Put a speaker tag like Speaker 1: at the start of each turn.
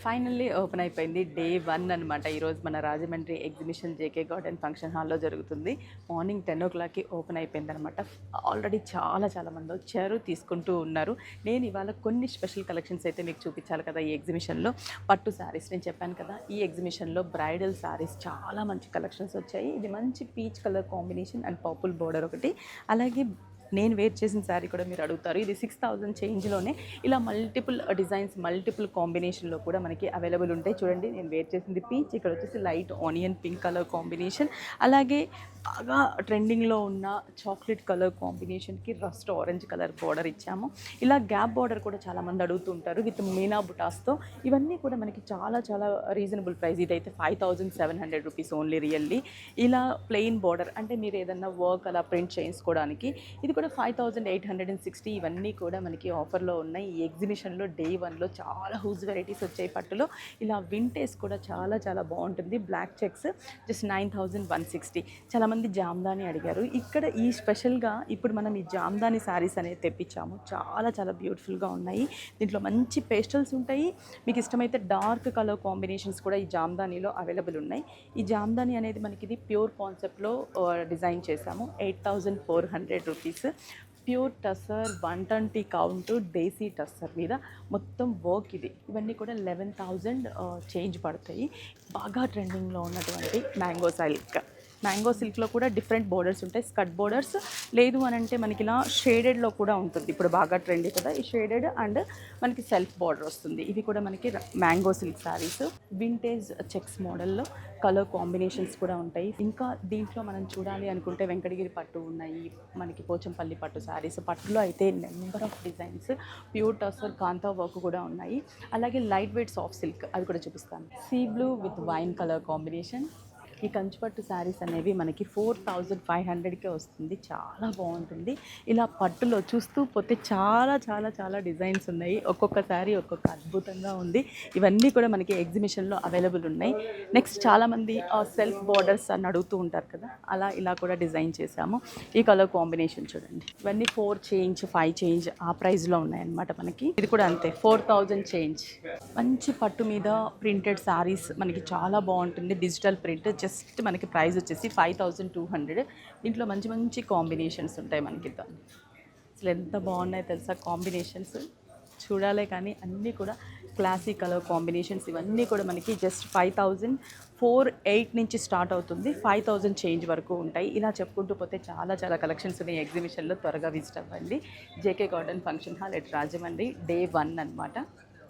Speaker 1: Finally open అయిపోయింది. Day 1 అనమాట. ఈరోజు మన Rajahmundry exhibition JK garden function హాల్లో జరుగుతుంది. మార్నింగ్ 10:00కి ఓపెన్ అయిపోయిందనమాట. ఆల్రెడీ చాలా మంది వచ్చారు, తీసుకుంటూ ఉన్నారు. నేను ఇవాళ కొన్ని స్పెషల్ కలెక్షన్స్ అయితే మీకు చూపించాలి కదా ఈ ఎగ్జిబిషన్లో. పట్టు శారీస్ నేను చెప్పాను కదా, ఈ ఎగ్జిబిషన్లో బ్రైడల్ శారీస్ చాలా మంచి కలెక్షన్స్ వచ్చాయి. ఇది మంచి peach colour combination and purple border ఒకటి, అలాగే నేను వేర్ చేసిన శారీ కూడా మీరు అడుగుతారు. ఇది 6000 చేంజ్లోనే ఇలా మల్టిపుల్ డిజైన్స్, మల్టిపుల్ కాంబినేషన్లో కూడా మనకి అవైలబుల్ ఉంటాయి. చూడండి, నేను వేర్ చేసింది పీచ్, ఇక్కడ వచ్చేసి light onion pink colour combination, అలాగే బాగా ట్రెండింగ్లో ఉన్న చాక్లెట్ కలర్ కాంబినేషన్కి రస్ట్ ఆరెంజ్ కలర్ బార్డర్ ఇచ్చాము. ఇలా గ్యాప్ బార్డర్ కూడా చాలామంది అడుగుతుంటారు విత్ మీనా బుటాస్తో. ఇవన్నీ కూడా మనకి చాలా రీజనబుల్ ప్రైస్. ఇదైతే 5700 రూపీస్ ఓన్లీ రియల్లీ. ఇలా ప్లెయిన్ బార్డర్ అంటే మీరు ఏదన్నా వర్క్ అలా ప్రింట్ చేయించుకోవడానికి ఇది కూడా 5860. ఇవన్నీ కూడా మనకి ఆఫర్లో ఉన్నాయి. ఈ ఎగ్జిబిషన్లో డే 1లో చాలా హూజ్ వెరైటీస్ వచ్చాయి పట్టులో. ఇలా వింటేజ్ కూడా చాలా బాగుంటుంది. Black checks just 9160. చాలామంది జామ్దాని అడిగారు. ఇక్కడ ఈ స్పెషల్గా ఇప్పుడు మనం ఈ జామ్దాని శారీస్ అనేది తెప్పించాము. చాలా బ్యూటిఫుల్గా ఉన్నాయి. దీంట్లో మంచి పేస్టల్స్ ఉంటాయి. మీకు ఇష్టమైతే డార్క్ కలర్ కాంబినేషన్స్ కూడా ఈ జామ్దానిలో అవైలబుల్ ఉన్నాయి. ఈ జామ్దాని అనేది మనకి ఇది ప్యూర్ కాన్సెప్ట్లో డిజైన్ చేశాము. 8400 రూపీస్. ప్యూర్ టస్సర్ 120 కౌంట్ దేశీ టస్సర్ మీద మొత్తం వర్క్ ఇది. ఇవన్నీ కూడా 11,000 చేంజ్ పడతాయి. బాగా ట్రెండింగ్లో ఉన్నటువంటి మ్యాంగో సిల్క్లో కూడా డిఫరెంట్ బోర్డర్స్ ఉంటాయి. స్కట్ బోర్డర్స్ లేదు అని అంటే మనకి ఇలా షేడెడ్లో కూడా ఉంటుంది. ఇప్పుడు బాగా ట్రెండీ కదా ఈ షేడెడ్, అండ్ మనకి సెల్ఫ్ బార్డర్ వస్తుంది. ఇవి కూడా మనకి mango silk saris. Vintage checks మోడల్లో కలర్ కాంబినేషన్స్ కూడా ఉంటాయి. ఇంకా దీంట్లో మనం చూడాలి అనుకుంటే వెంకటగిరి పట్టు ఉన్నాయి, మనకి పోచంపల్లి పట్టు శారీస్. పట్టులో అయితే number of designs, pure tussar kantha work కూడా ఉన్నాయి. అలాగే లైట్ వెయిట్ సాఫ్ట్ సిల్క్ అది కూడా చూపిస్తాను. Sea blue with wine colour combination. ఈ కంచిపట్టు శారీస్ అనేవి మనకి 4500కే వస్తుంది. చాలా బాగుంటుంది. ఇలా పట్టులో చూస్తూ పోతే చాలా డిజైన్స్ ఉన్నాయి. ఒక్కొక్క శారీ ఒక్కొక్క అద్భుతంగా ఉంది. ఇవన్నీ కూడా మనకి ఎగ్జిబిషన్లో అవైలబుల్ ఉన్నాయి. నెక్స్ట్ చాలామంది సెల్ఫ్ బార్డర్స్ అని అడుగుతూ ఉంటారు కదా, అలా ఇలా కూడా డిజైన్ చేశాము. ఈ కలర్ కాంబినేషన్ చూడండి. ఇవన్నీ 4 చేంజ్ 5 చేంజ్ ఆ ప్రైస్లో ఉన్నాయన్నమాట. మనకి ఇది కూడా అంతే 4000 చేంజ్. మంచి పట్టు మీద ప్రింటెడ్ శారీస్ మనకి చాలా బాగుంటుంది. డిజిటల్ ప్రింట్ జస్ట్ మనకి ప్రైస్ వచ్చేసి 5200. దీంట్లో మంచి కాంబినేషన్స్ ఉంటాయి మనకి. అసలు ఎంత బాగున్నాయి తెలుసా కాంబినేషన్స్, చూడాలే కానీ అన్నీ కూడా క్లాసిక్ కలర్ కాంబినేషన్స్. ఇవన్నీ కూడా మనకి జస్ట్ 5048 నుంచి స్టార్ట్ అవుతుంది. 5000 చేంజ్ వరకు ఉంటాయి. ఇలా చెప్పుకుంటూ పోతే చాలా కలెక్షన్స్ ఉన్నాయి ఎగ్జిబిషన్లో. త్వరగా విజిట్ అవ్వండి. JK garden function hall at Rajahmundry day 1 అనమాట.